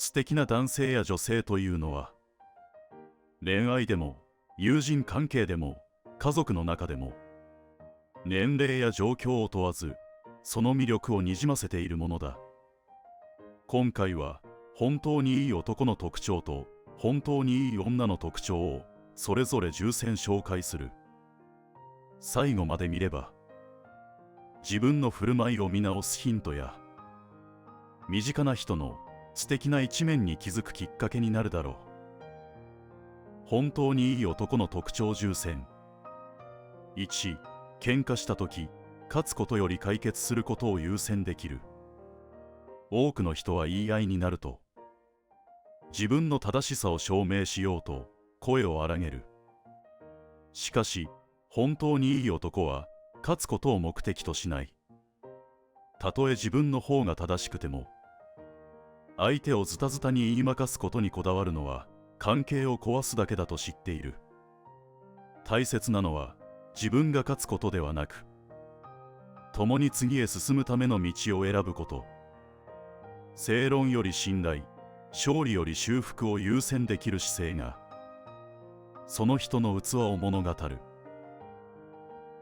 素敵な男性や女性というのは、恋愛でも友人関係でも家族の中でも、年齢や状況を問わずその魅力をにじませているものだ。今回は本当にいい男の特徴と本当にいい女の特徴をそれぞれ10選紹介する。最後まで見れば自分の振る舞いを見直すヒントや身近な人の素敵な一面に気づくきっかけになるだろう。本当にいい男の特徴10選。1、喧嘩した時勝つことより解決することを優先できる。多くの人は言い合いになると自分の正しさを証明しようと声を荒げる。しかし本当にいい男は勝つことを目的としない。たとえ自分の方が正しくても相手をズタズタに言いまかすことにこだわるのは関係を壊すだけだと知っている。大切なのは自分が勝つことではなく、共に次へ進むための道を選ぶこと。正論より信頼、勝利より修復を優先できる姿勢がその人の器を物語る。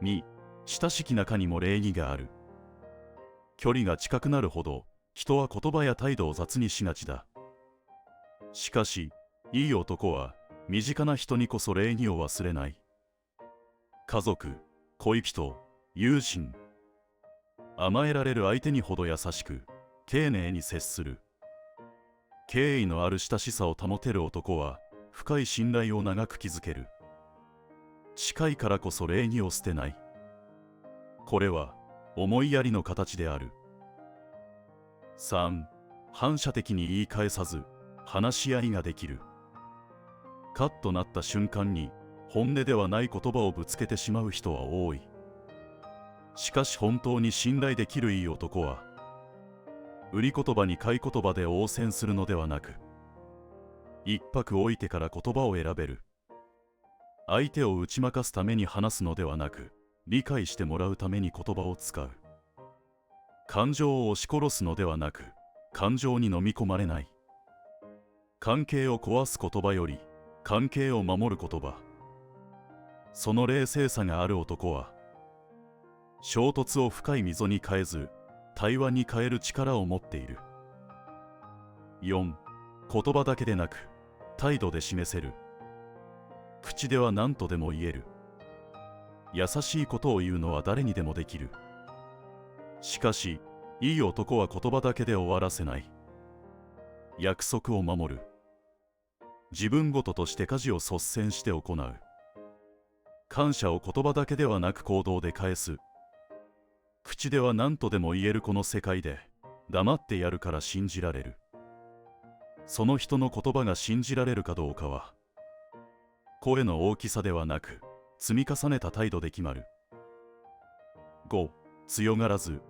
2、親しき中にも礼儀がある。距離が近くなるほど人は言葉や態度を雑にしがちだ。しかしいい男は身近な人にこそ礼儀を忘れない。家族、恋人、友人、甘えられる相手にほど優しく丁寧に接する。敬意のある親しさを保てる男は深い信頼を長く築ける。近いからこそ礼儀を捨てない。これは思いやりの形である。3、反射的に言い返さず話し合いができる。カッとなった瞬間に本音ではない言葉をぶつけてしまう人は多い。しかし本当に信頼できるいい男は売り言葉に買い言葉で応戦するのではなく、一拍置いてから言葉を選べる。相手を打ち負かすために話すのではなく、理解してもらうために言葉を使う。感情を押し殺すのではなく、感情に飲み込まれない。関係を壊す言葉より関係を守る言葉。その冷静さがある男は衝突を深い溝に変えず対話に変える力を持っている。4、言葉だけでなく態度で示せる。口では何とでも言える。優しいことを言うのは誰にでもできる。しかしいい男は言葉だけで終わらせない。約束を守る。自分ごととして家事を率先して行う。感謝を言葉だけではなく行動で返す。口では何とでも言えるこの世界で黙ってやるから信じられる。その人の言葉が信じられるかどうかは声の大きさではなく積み重ねた態度で決まる。5、強がらず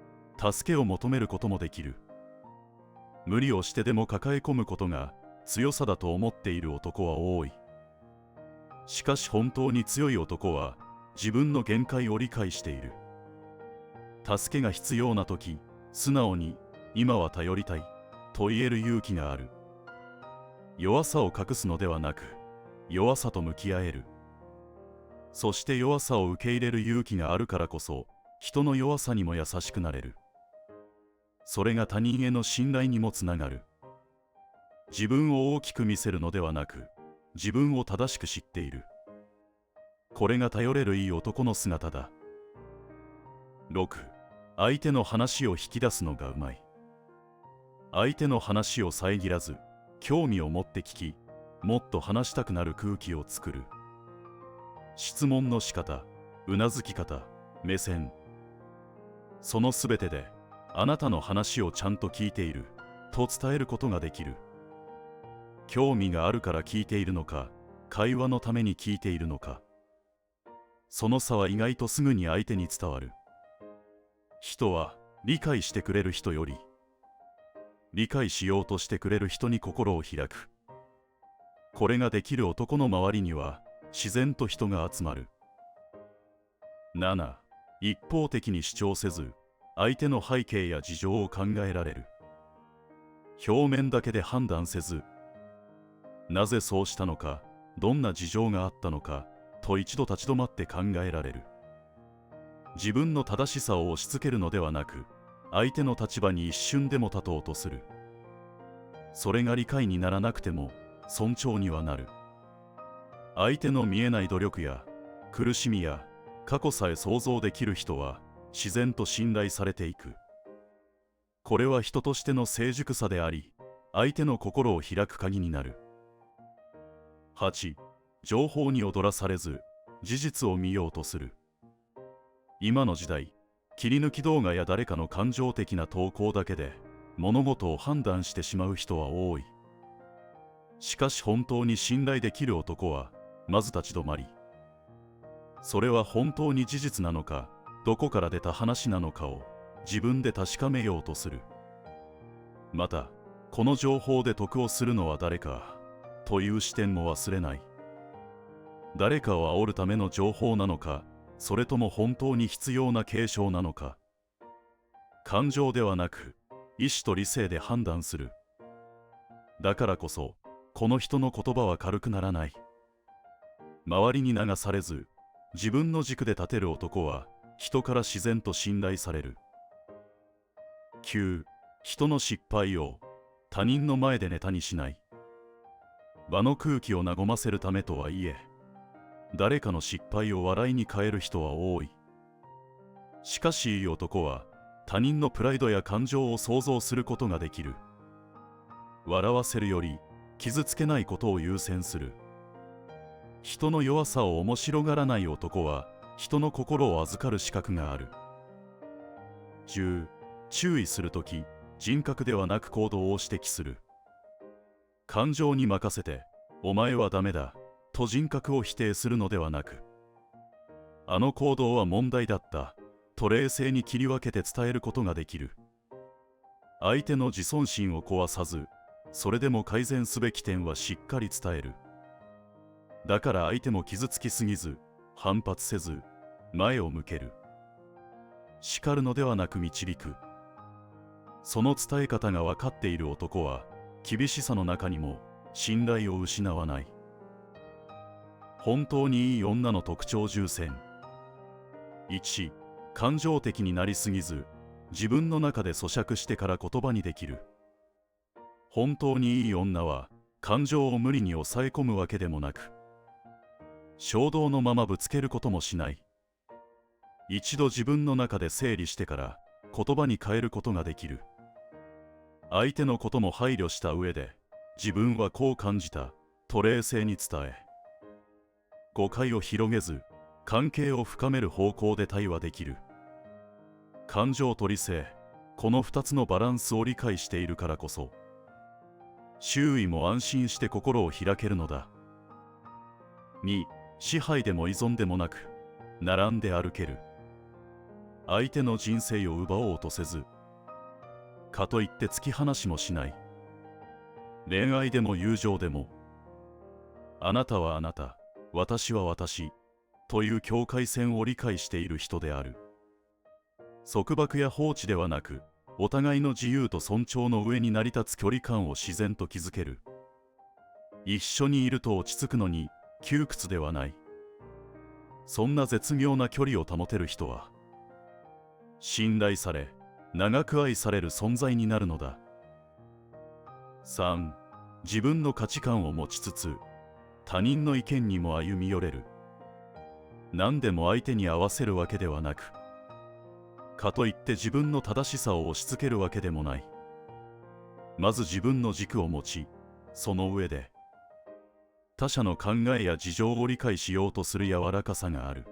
助けを求めることもできる。無理をしてでも抱え込むことが強さだと思っている男は多い。しかし本当に強い男は自分の限界を理解している。助けが必要な時、素直に今は頼りたいと言える勇気がある。弱さを隠すのではなく弱さと向き合える。そして弱さを受け入れる勇気があるからこそ人の弱さにも優しくなれる。それが他人への信頼にもつながる。自分を大きく見せるのではなく自分を正しく知っている。これが頼れるいい男の姿だ。6、相手の話を引き出すのがうまい。相手の話を遮らず興味を持って聞き、もっと話したくなる空気を作る。質問の仕方、うなずき方、目線、そのすべてであなたの話をちゃんと聞いていると伝えることができる。興味があるから聞いているのか、会話のために聞いているのか、その差は意外とすぐに相手に伝わる。人は理解してくれる人より理解しようとしてくれる人に心を開く。これができる男の周りには自然と人が集まる。7、一方的に主張せず相手の背景や事情を考えられる。表面だけで判断せず、なぜそうしたのか、どんな事情があったのかと一度立ち止まって考えられる。自分の正しさを押し付けるのではなく、相手の立場に一瞬でも立とうとする。それが理解にならなくても尊重にはなる。相手の見えない努力や苦しみや過去さえ想像できる人は自然と信頼されていく。これは人としての成熟さであり、相手の心を開く鍵になる。8. 情報に踊らされず事実を見ようとする。今の時代、切り抜き動画や誰かの感情的な投稿だけで物事を判断してしまう人は多い。しかし本当に信頼できる男はまず立ち止まり、それは本当に事実なのか、どこから出た話なのかを自分で確かめようとする。また、この情報で得をするのは誰かという視点も忘れない。誰かを煽るための情報なのか、それとも本当に必要な継承なのか。感情ではなく意志と理性で判断する。だからこそこの人の言葉は軽くならない。周りに流されず自分の軸で立てる男は人から自然と信頼される。9. 人の失敗を他人の前でネタにしない。場の空気を和ませるためとはいえ、誰かの失敗を笑いに変える人は多い。しかしいい男は他人のプライドや感情を想像することができる。笑わせるより傷つけないことを優先する。人の弱さを面白がらない男は人の心を預かる資格がある。10. 注意するとき、人格ではなく行動を指摘する。感情に任せてお前はダメだと人格を否定するのではなく、あの行動は問題だったと冷静に切り分けて伝えることができる。相手の自尊心を壊さず、それでも改善すべき点はしっかり伝える。だから相手も傷つきすぎず、反発せず、前を向ける。叱るのではなく導く。その伝え方が分かっている男は、厳しさの中にも信頼を失わない。本当にいい女の特徴10選。1. 感情的になりすぎず、自分の中で咀嚼してから言葉にできる。本当にいい女は、感情を無理に抑え込むわけでもなく、衝動のままぶつけることもしない。一度自分の中で整理してから言葉に変えることができる。相手のことも配慮した上で、自分はこう感じたと冷静に伝え、誤解を広げず、関係を深める方向で対話できる。感情と理性、この2つのバランスを理解しているからこそ、周囲も安心して心を開けるのだ。2. 支配でも依存でもなく、並んで歩ける。相手の人生を奪おうとせず、かといって突き放しもしない。恋愛でも友情でも、あなたはあなた、私は私という境界線を理解している人である。束縛や放置ではなく、お互いの自由と尊重の上に成り立つ距離感を自然と築ける。一緒にいると落ち着くのに窮屈ではない。そんな絶妙な距離を保てる人は、信頼され、長く愛される存在になるのだ。3. 自分の価値観を持ちつつ、他人の意見にも歩み寄れる。何でも相手に合わせるわけではなく、かといって自分の正しさを押し付けるわけでもない。まず自分の軸を持ち、その上で他者の考えや事情を理解しようとする柔らかさがある。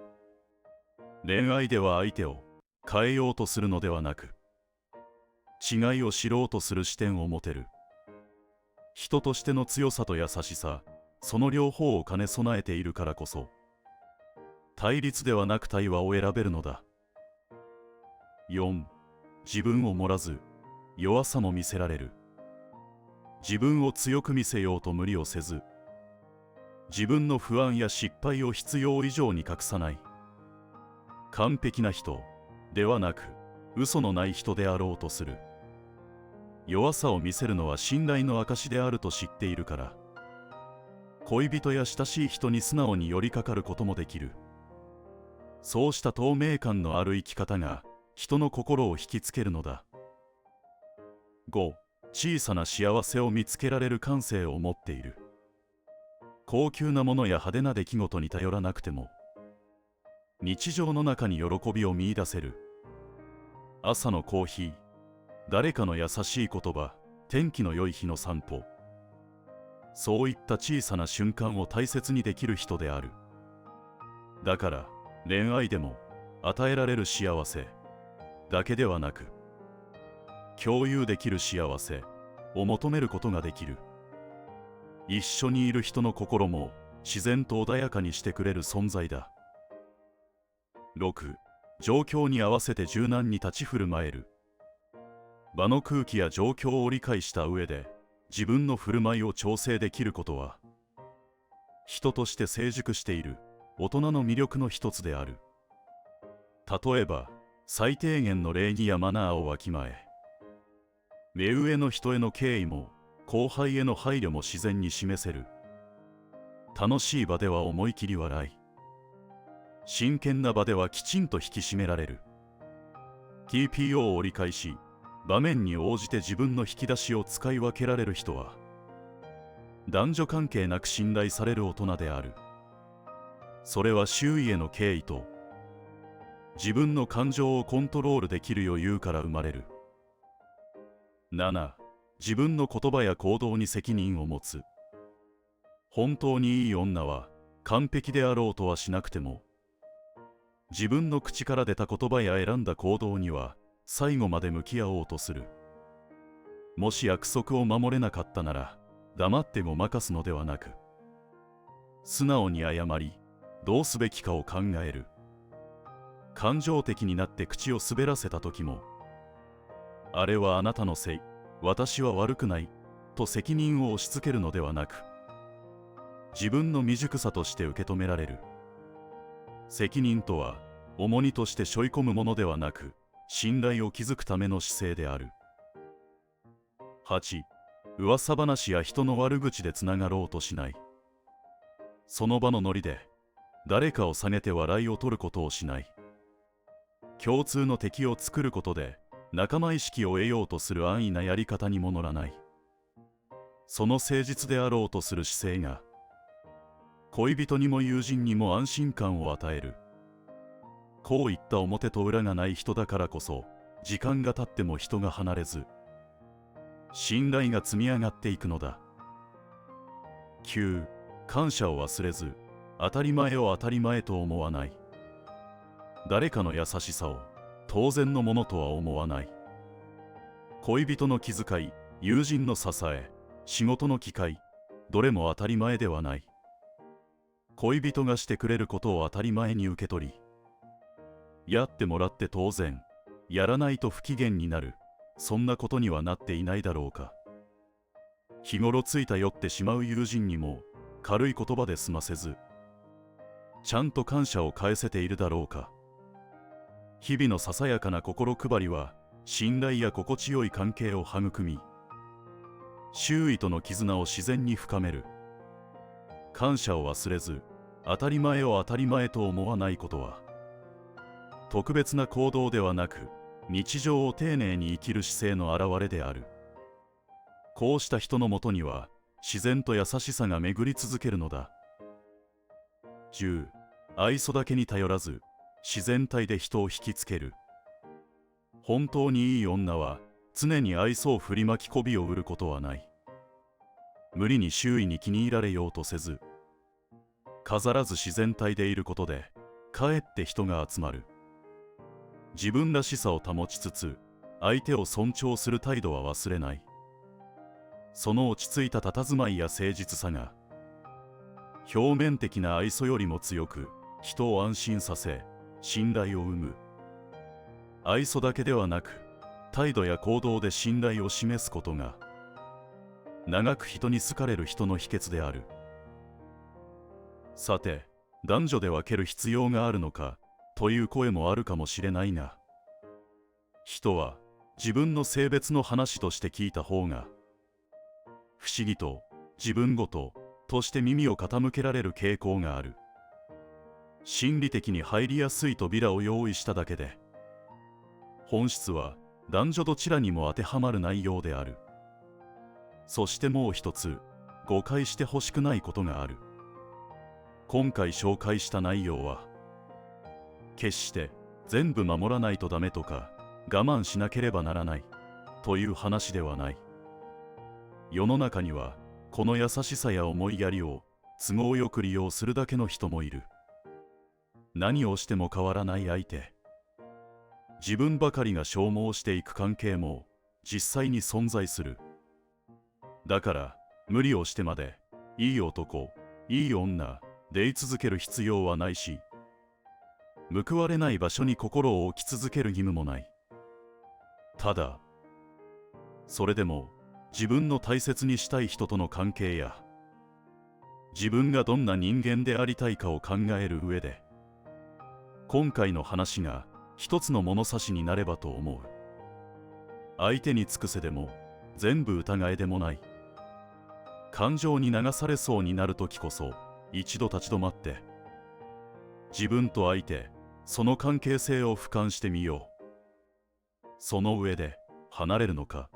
恋愛では相手を変えようとするのではなく、違いを知ろうとする視点を持てる。人としての強さと優しさ、その両方を兼ね備えているからこそ、対立ではなく対話を選べるのだ。4. 自分を盛らず、弱さも見せられる。自分を強く見せようと無理をせず、自分の不安や失敗を必要以上に隠さない。完璧な人ではなく、嘘のない人であろうとする。弱さを見せるのは信頼の証であると知っているから。恋人や親しい人に素直に寄りかかることもできる。そうした透明感のある生き方が人の心を引きつけるのだ。5. 小さな幸せを見つけられる感性を持っている。高級なものや派手な出来事に頼らなくても、日常の中に喜びを見出せる。朝のコーヒー、誰かの優しい言葉、天気の良い日の散歩、そういった小さな瞬間を大切にできる人である。だから恋愛でも与えられる幸せだけではなく、共有できる幸せを求めることができる。一緒にいる人の心も自然と穏やかにしてくれる存在だ。6. 状況に合わせて柔軟に立ち振る舞える。場の空気や状況を理解した上で自分の振る舞いを調整できることは、人として成熟している大人の魅力の一つである。例えば、最低限の礼儀やマナーをわきまえ、目上の人への敬意も後輩への配慮も自然に示せる。楽しい場では思い切り笑い、真剣な場ではきちんと引き締められる。 TPO を理解し、場面に応じて自分の引き出しを使い分けられる人は、男女関係なく信頼される大人である。それは周囲への敬意と自分の感情をコントロールできる余裕から生まれる。7. 自分の言葉や行動に責任を持つ。本当にいい女は完璧であろうとはしなくても、自分の口から出た言葉や選んだ行動には最後まで向き合おうとする。もし約束を守れなかったなら黙ってごまかすのではなく、素直に謝り、どうすべきかを考える。感情的になって口を滑らせた時も、あれはあなたのせい、私は悪くないと責任を押し付けるのではなく、自分の未熟さとして受け止められる。責任とは重荷として背負い込むものではなく、信頼を築くための姿勢である。8. 噂話や人の悪口でつながろうとしない。その場のノリで誰かを下げて笑いを取ることをしない。共通の敵を作ることで仲間意識を得ようとする安易なやり方にも乗らない。その誠実であろうとする姿勢が、恋人にも友人にも安心感を与える。こういった表と裏がない人だからこそ、時間が経っても人が離れず、信頼が積み上がっていくのだ。9. 感謝を忘れず、当たり前を当たり前と思わない。誰かの優しさを当然のものとは思わない。恋人の気遣い、友人の支え、仕事の機会、どれも当たり前ではない。恋人がしてくれることを当たり前に受け取り、やってもらって当然、やらないと不機嫌になる、そんなことにはなっていないだろうか。日頃ついた酔ってしまう友人にも軽い言葉で済ませず、ちゃんと感謝を返せているだろうか。日々のささやかな心配りは信頼や心地よい関係を育み、周囲との絆を自然に深める。感謝を忘れず、当たり前を当たり前と思わないことは、特別な行動ではなく、日常を丁寧に生きる姿勢の表れである。こうした人のもとには、自然と優しさが巡り続けるのだ。10. 愛想だけに頼らず、自然体で人を引きつける。本当にいい女は、常に愛想を振りまき媚びを売ることはない。無理に周囲に気に入られようとせず、飾らず自然体でいることで、かえって人が集まる。自分らしさを保ちつつ、相手を尊重する態度は忘れない。その落ち着いた佇まいや誠実さが、表面的な愛想よりも強く、人を安心させ、信頼を生む。愛想だけではなく、態度や行動で信頼を示すことが、長く人に好かれる人の秘訣である。さて、男女で分ける必要があるのかという声もあるかもしれないが、人は自分の性別の話として聞いた方が、不思議と自分ごととして耳を傾けられる傾向がある。心理的に入りやすい扉を用意しただけで、本質は男女どちらにも当てはまる内容である。そしてもう一つ、誤解してほしくないことがある。今回紹介した内容は、決して全部守らないとダメとか、我慢しなければならないという話ではない。世の中には、この優しさや思いやりを都合よく利用するだけの人もいる。何をしても変わらない相手、自分ばかりが消耗していく関係も実際に存在する。だから無理をしてまでいい男、いい女でい続ける必要はないし、報われない場所に心を置き続ける義務もない。ただそれでも自分の大切にしたい人との関係や、自分がどんな人間でありたいかを考える上で、今回の話が一つの物差しになればと思う。相手に尽くせでも全部疑えでもない。感情に流されそうになるときこそ一度立ち止まって、自分と相手、その関係性を俯瞰してみよう。その上で離れるのか、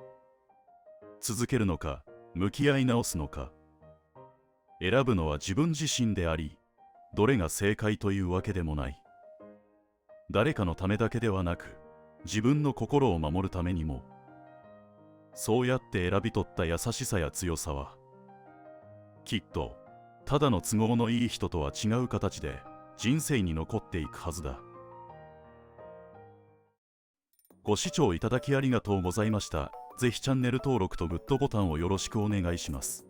続けるのか、向き合い直すのか、選ぶのは自分自身であり、どれが正解というわけでもない。誰かのためだけではなく、自分の心を守るためにも、そうやって選び取った優しさや強さは、きっとただの都合のいい人とは違う形で人生に残っていくはずだ。ご視聴いただきありがとうございました。ぜひチャンネル登録とグッドボタンをよろしくお願いします。